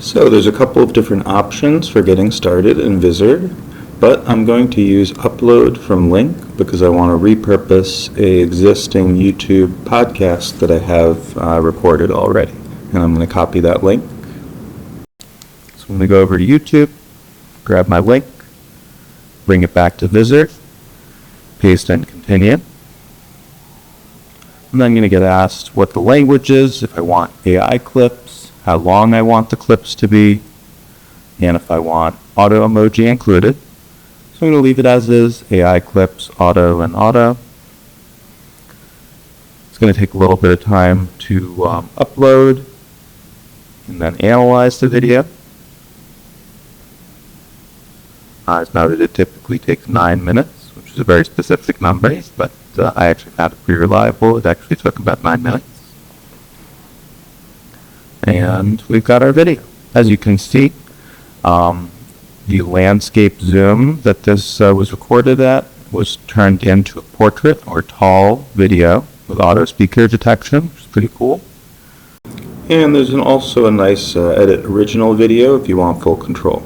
So there's a couple of different options for getting started in Vizard, but I'm going to use upload from link because I want to repurpose an existing YouTube podcast that I have recorded already. And I'm going to copy that link. So I'm going to go over to YouTube, grab my link, bring it back to Vizard, paste and continue. And then I'm going to get asked what the language is, if I want AI clips, how long I want the clips to be, and if I want auto emoji included. So I'm going to leave it as is, AI clips, auto, and auto. It's going to take a little bit of time to upload and then analyze the video. As noted, it typically takes 9 minutes, which is a very specific number, but I actually found it pretty reliable. It actually took about 9 minutes. And we've got our video. As you can see, the landscape zoom that this was recorded at was turned into a portrait or tall video with auto speaker detection, which is pretty cool. And there's also a nice edit original video if you want full control.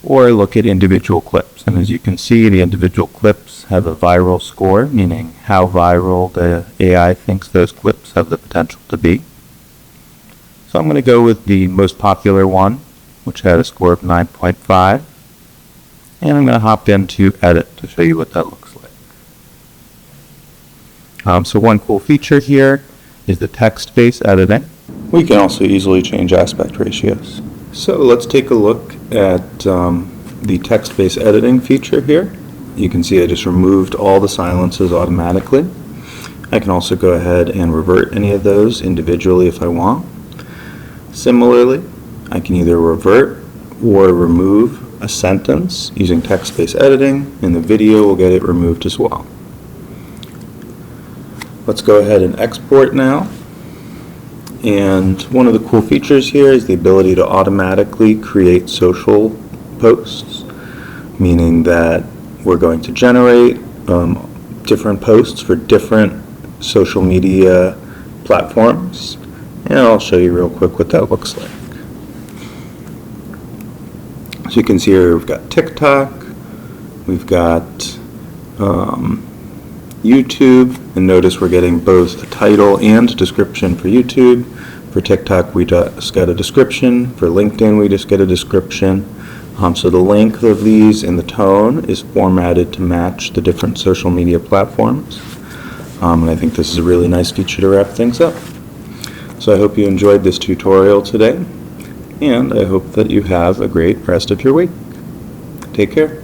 Or look at individual clips. And as you can see, the individual clips have a viral score, meaning how viral the AI thinks those clips have the potential to be. So I'm going to go with the most popular one, which had a score of 9.5. And I'm going to hop into edit to show you what that looks like. So one cool feature here is the text-based editing. We can also easily change aspect ratios. So let's take a look at the text-based editing feature here. You can see I just removed all the silences automatically. I can also go ahead and revert any of those individually if I want. Similarly, I can either revert or remove a sentence using text-based editing, and the video will get it removed as well. Let's go ahead and export now. And one of the cool features here is the ability to automatically create social posts, meaning that we're going to generate different posts for different social media platforms. And I'll show you real quick what that looks like. So you can see here we've got TikTok, we've got YouTube, and notice we're getting both a title and description for YouTube. For TikTok, we just got a description. For LinkedIn, we just get a description. So the length of these and the tone is formatted to match the different social media platforms. And I think this is a really nice feature to wrap things up. So I hope you enjoyed this tutorial today, and I hope that you have a great rest of your week. Take care.